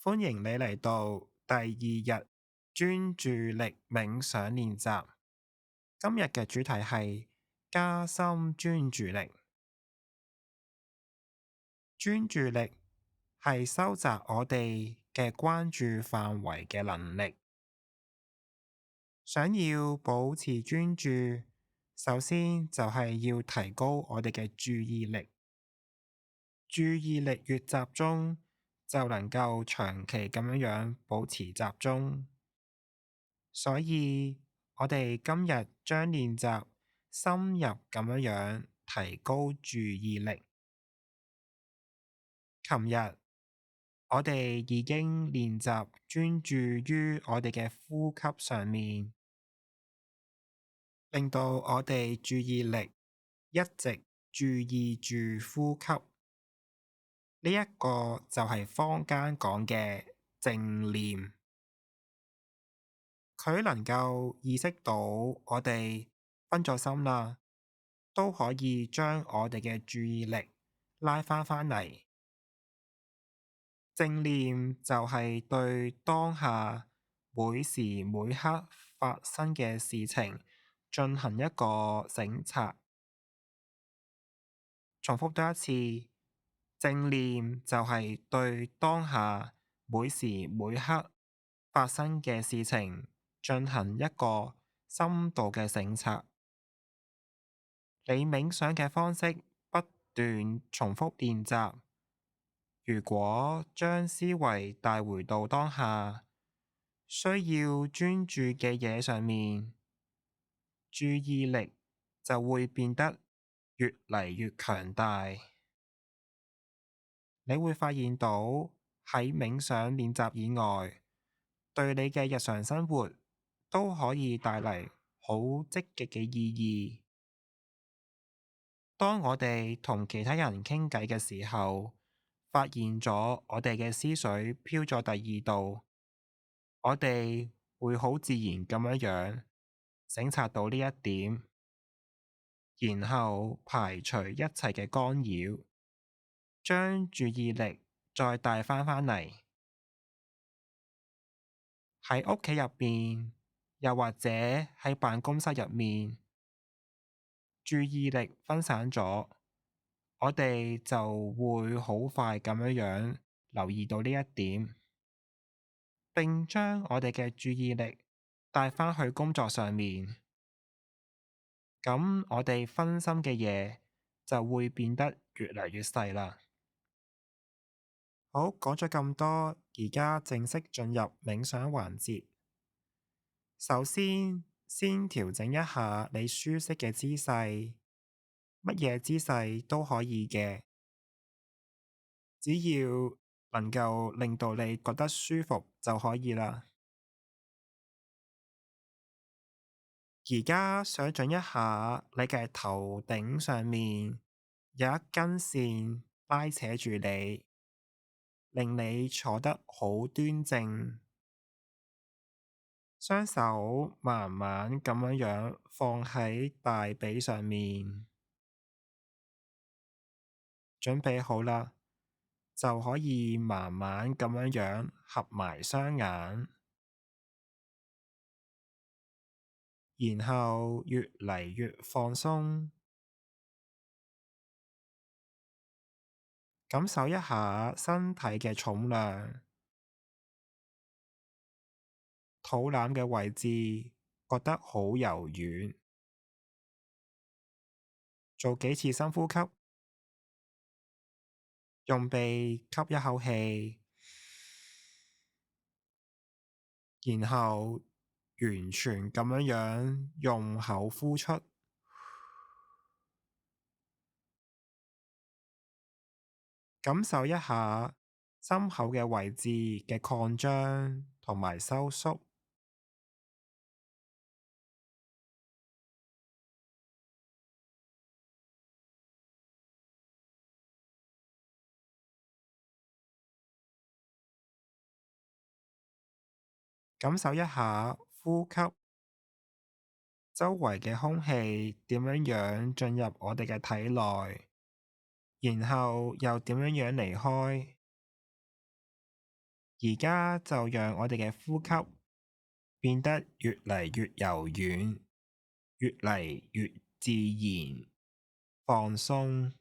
歡迎你嚟到第二日專注力冥想練習。今日嘅主題係加深專注力。專注力係收窄我哋嘅關注範圍嘅能力。想要保持專注，首先就係要提高我哋嘅注意力。注意力越集中，就能夠長期咁樣保持集中。所以我哋今日將練習深入咁樣提高注意力。琴日我哋已經練習專注於我哋嘅呼吸上面，令到我哋注意力一直注意住呼吸。呢一個就係坊間講嘅正念。佢能夠意識到我哋分咗心啦，都可以將我哋嘅注意力拉返嚟。正念就係對當下每時每刻發生嘅事情進行一個省察。重複多一次，正念就係對當下每時每刻發生嘅事情進行一個深度嘅省察。你冥想嘅方式不斷重複練習，如果將思維帶回到當下，需要專注嘅嘢上面，注意力就會變得越嚟越強大。你會發現到喺冥想練習以外，對你嘅日常生活都可以帶嚟好積極嘅意義。當我哋同其他人傾偈嘅時候，發現咗我哋嘅思緒飄咗第二度，我哋會好自然咁樣省察到呢一點，然後排除一切嘅干擾，將注意力再帶返嚟。喺屋企入邊，又或者喺辦公室入面，注意力分散咗，我哋就會好快咁樣留意到呢一點，並將我哋嘅注意力帶返去工作上面。咁我哋分心嘅嘢就會變得越嚟越細啦。好，講咗咁多，而家正式進入冥想環節。首先調整一下你舒適嘅姿勢，乜嘢姿勢都可以嘅，只要能夠令到你覺得舒服就可以啦。而家想象一下，你嘅頭頂上面有一根線拉扯住你，令你坐得好端正。雙手慢慢咁樣放喺大髀上面，準備好啦，就可以慢慢咁樣合埋雙眼，然後越嚟越放鬆，感受一下身體嘅重量，肚腩嘅位置覺得好柔軟。做幾次深呼吸，用鼻吸一口氣，然後完全咁樣用口呼出。感受一下心口嘅位置嘅擴張同埋收縮。感受一下呼吸，周圍嘅空氣點樣進入我哋嘅體內，然後又點樣離開。而家就讓我哋嘅呼吸變得越嚟越柔軟，越嚟越自然，放鬆。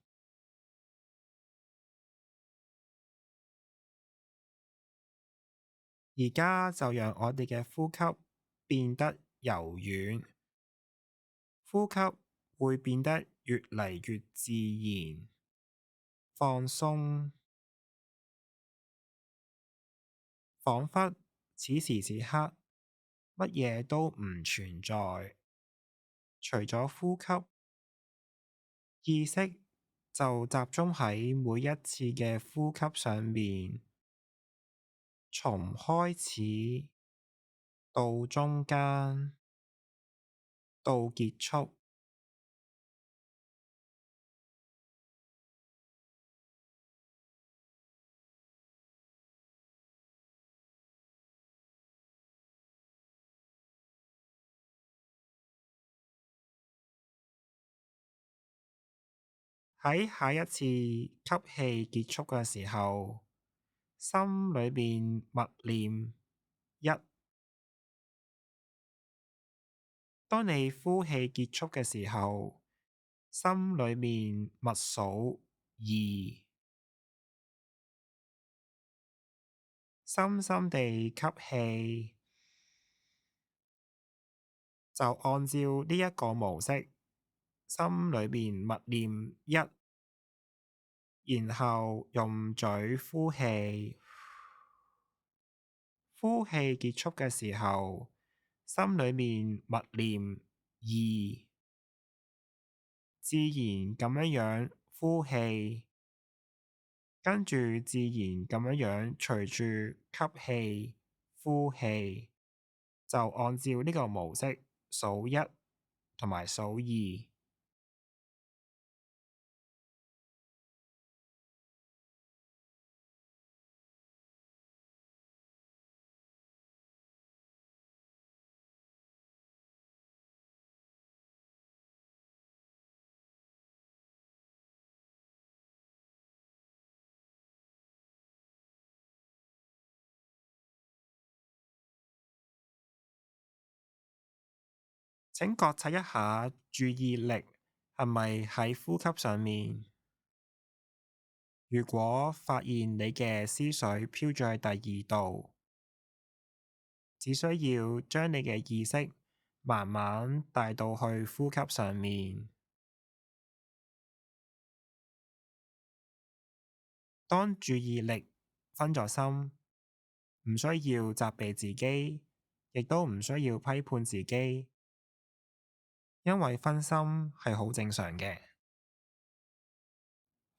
而家就讓我哋嘅呼吸變得柔軟，呼吸會變得越嚟越自然，放鬆，彷彿此時此刻乜嘢都唔存在，除咗呼吸，意識就集中喺每一次嘅呼吸上面，從開始到中間到結束。喺下一次吸氣結束嘅時候，心裏面默念一。當你呼氣結束嘅時候，心裏面默數二。深深地吸氣，就按照呢一個模式，心裏面默念一，然後用嘴呼氣。呼氣結束嘅時候，心裏面默念二，自然咁樣呼氣，跟住自然咁樣隨住吸氣、呼氣，就按照呢個模式數一同埋數二。請覺察一下注意力係咪喺呼吸上面。如果發現你嘅思緒飄咗去第二度，只需要將你嘅意識慢慢帶到去呼吸上面。當注意力分咗心，唔需要責備自己，亦都唔需要批判自己，因為分心係好正常嘅。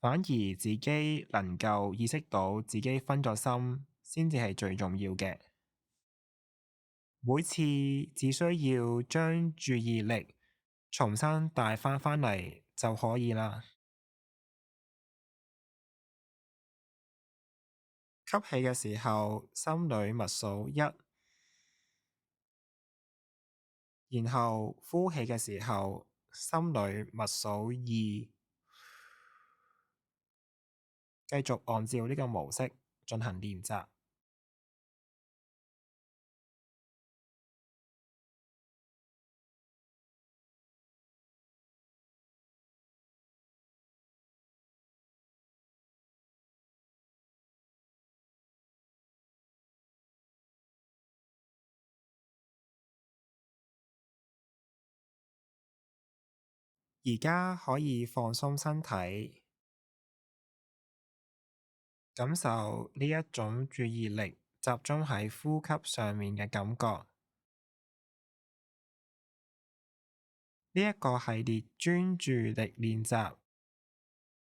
反而自己能夠意識到自己分咗心，先至係最重要嘅。每次只需要將注意力重新帶返嚟就可以啦。吸氣嘅時候，心裏默數一，然後呼氣嘅時候，心裏默數二，繼續按照呢個模式進行練習。而家可以放鬆身體，感受呢一種注意力集中喺呼吸上面嘅感覺。呢一個系列專注力練習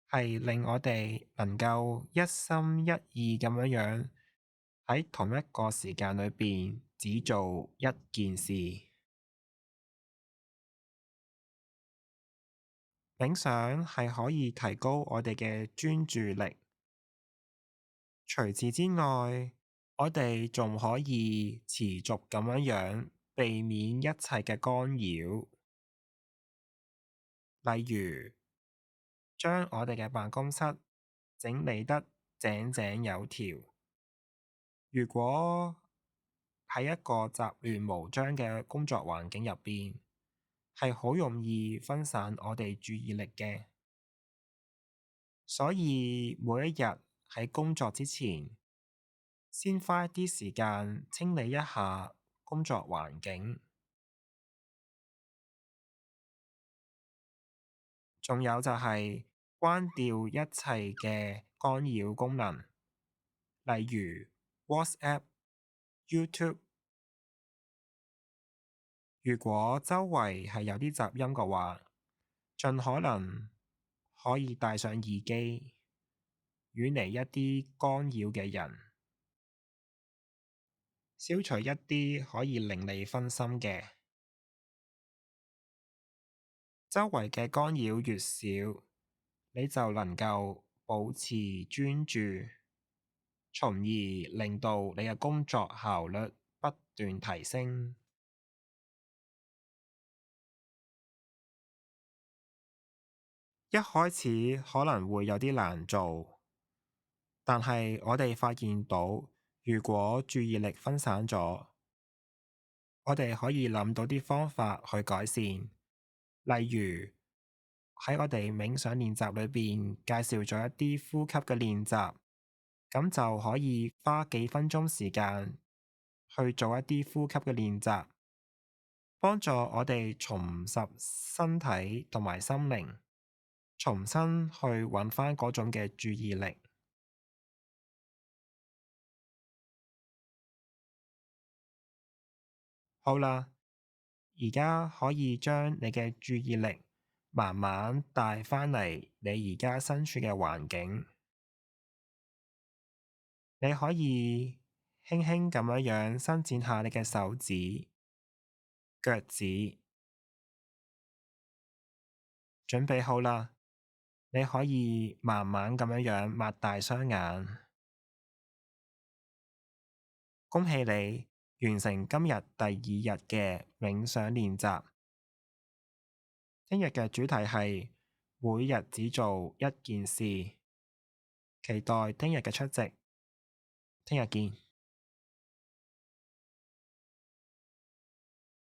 係令我哋能夠一心一意咁樣喺同一個時間裏邊只做一件事。冥想係可以提高我哋嘅專注力。除此之外，我哋仲可以持續咁樣避免一切嘅干擾，例如將我哋嘅辦公室整理得井井有條，如果喺一個雜亂無章嘅工作環境入邊，係好容易分散我哋注意力嘅。所以每一日喺工作之前，先花一啲時間清理一下工作環境。仲有就係關掉一切嘅干擾功能，例如 WhatsApp、YouTube。如果周圍係有啲雜音嘅話，盡可能可以戴上耳機，遠離一啲干擾嘅人，消除一啲可以令你分心嘅。周圍嘅干擾越少，你就能夠保持專注，從而令到你嘅工作效率不斷提升。一開始可能會有啲難做，但係我哋發現到，如果注意力分散咗，我哋可以諗到啲方法去改善。例如喺我哋冥想練習裏邊介紹咗一啲呼吸嘅練習，咁就可以花幾分鐘時間去做一啲呼吸嘅練習，幫助我哋重拾身體同埋心靈，重新去揾返嗰種嘅注意力。好啦，而家可以將你嘅注意力慢慢帶返嚟你而家身處嘅環境。你可以輕輕咁樣伸展下你嘅手指、腳趾。準備好啦，你可以慢慢咁樣擘大雙眼。恭喜你完成今日第2日嘅冥想練習。聽日嘅主題係每日只做一件事，期待聽日嘅出席。聽日見。